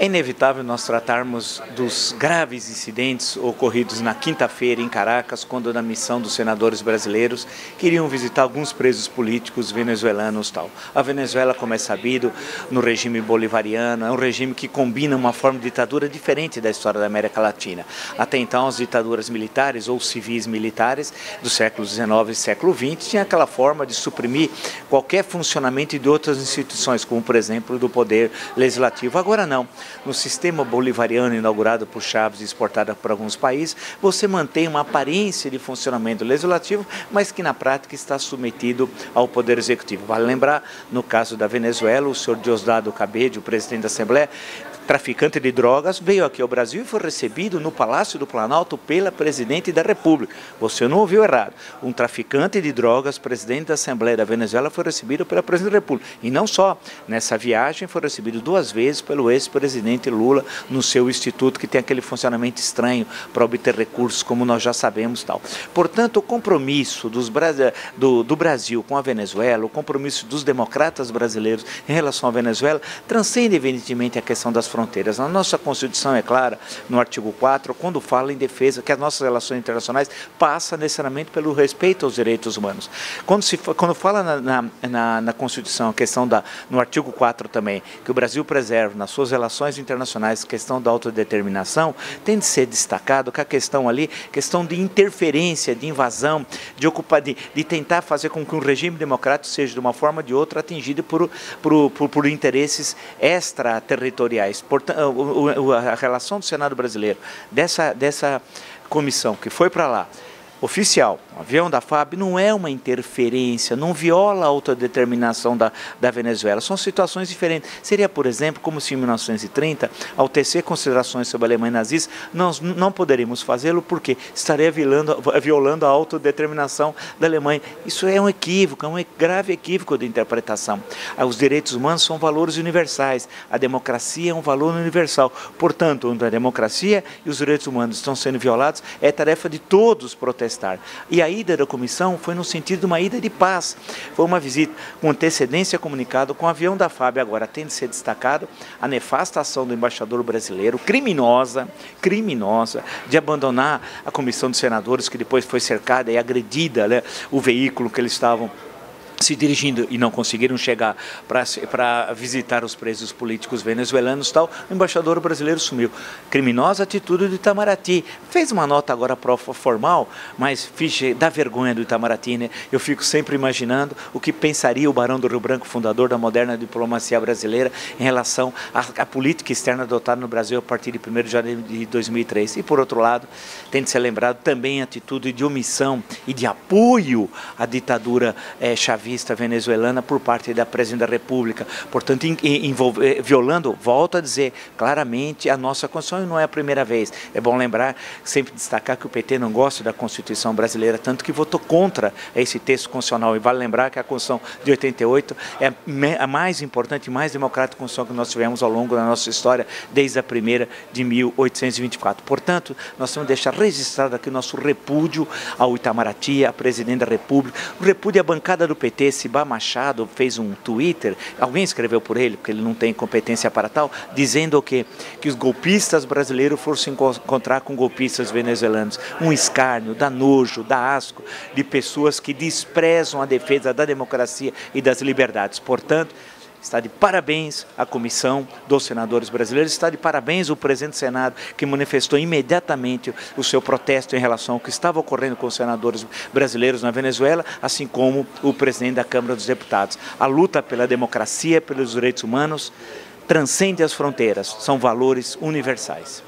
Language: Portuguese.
É inevitável nós tratarmos dos graves incidentes ocorridos na quinta-feira em Caracas, quando na missão dos senadores brasileiros queriam visitar alguns presos políticos venezuelanos tal. A Venezuela, como é sabido, no regime bolivariano, é um regime que combina uma forma de ditadura diferente da história da América Latina. Até então, as ditaduras militares ou civis militares do século XIX e século XX tinham aquela forma de suprimir qualquer funcionamento de outras instituições, como, por exemplo, do poder legislativo. Agora não. No sistema bolivariano inaugurado por Chávez e exportado por alguns países, você mantém uma aparência de funcionamento legislativo, mas que na prática está submetido ao poder executivo. Vale lembrar, no caso da Venezuela, o senhor Diosdado Cabello, o presidente da Assembleia, traficante de drogas, veio aqui ao Brasil e foi recebido no Palácio do Planalto pela presidente da República. Você não ouviu errado. Um traficante de drogas, presidente da Assembleia da Venezuela, foi recebido pela presidente da República. E não só. Nessa viagem foi recebido 2 vezes pelo ex-presidente Lula no seu instituto, que tem aquele funcionamento estranho para obter recursos, como nós já sabemos tal. Portanto, o compromisso do Brasil com a Venezuela, o compromisso dos democratas brasileiros em relação à Venezuela, transcende evidentemente a questão das fronteiras. A nossa Constituição é clara, no artigo 4, quando fala em defesa, que as nossas relações internacionais passam necessariamente pelo respeito aos direitos humanos. Quando fala na Constituição, a questão no artigo 4 também, que o Brasil preserva nas suas relações internacionais a questão da autodeterminação, tem de ser destacado que a questão ali, questão de interferência, de invasão, de tentar fazer com que um regime democrático seja, de uma forma ou de outra, atingido por interesses extraterritoriais. Portanto, a relação do Senado brasileiro, dessa comissão que foi para lá, oficial, um avião da FAB, não é uma interferência, não viola a autodeterminação da Venezuela, são situações diferentes. Seria, por exemplo, como se em 1930, ao tecer considerações sobre a Alemanha nazista, nós não poderíamos fazê-lo porque estaria violando a autodeterminação da Alemanha. Isso é um equívoco, é um grave equívoco de interpretação. Os direitos humanos são valores universais, a democracia é um valor universal. Portanto, onde a democracia e os direitos humanos estão sendo violados, é tarefa de todos protestar. E a ida da comissão foi no sentido de uma ida de paz. Foi uma visita com antecedência comunicado com o avião da FAB. Agora tem de ser destacado a nefasta ação do embaixador brasileiro, criminosa, de abandonar a comissão dos senadores, que depois foi cercada e agredida, né, o veículo que eles estavam se dirigindo e não conseguiram chegar para visitar os presos políticos venezuelanos tal, o embaixador brasileiro sumiu. Criminosa atitude do Itamaraty. Fez uma nota agora formal, mas dá vergonha do Itamaraty, né? Eu fico sempre imaginando o que pensaria o Barão do Rio Branco, fundador da moderna diplomacia brasileira, em relação à política externa adotada no Brasil a partir de 1º de janeiro de 2003. E, por outro lado, tem de ser lembrado também a atitude de omissão e de apoio à ditadura chavista venezuelana por parte da presidente da República, portanto violando, volto a dizer claramente, a nossa Constituição, e não é a primeira vez. É bom lembrar, sempre destacar que o PT não gosta da Constituição brasileira, tanto que votou contra esse texto constitucional, e vale lembrar que a Constituição de 88 é a mais importante e mais democrática Constituição que nós tivemos ao longo da nossa história, desde a primeira de 1824. Portanto, nós temos que deixar registrado aqui o nosso repúdio ao Itamaraty, à presidente da República, o repúdio à bancada do PT. Sibá Machado fez um Twitter, alguém escreveu por ele, porque ele não tem competência para tal, dizendo que os golpistas brasileiros foram se encontrar com golpistas venezuelanos. Um escárnio, dá nojo, dá asco de pessoas que desprezam a defesa da democracia e das liberdades. Portanto, está de parabéns a comissão dos senadores brasileiros, está de parabéns o presidente do Senado, que manifestou imediatamente o seu protesto em relação ao que estava ocorrendo com os senadores brasileiros na Venezuela, assim como o presidente da Câmara dos Deputados. A luta pela democracia, pelos direitos humanos, transcende as fronteiras, são valores universais.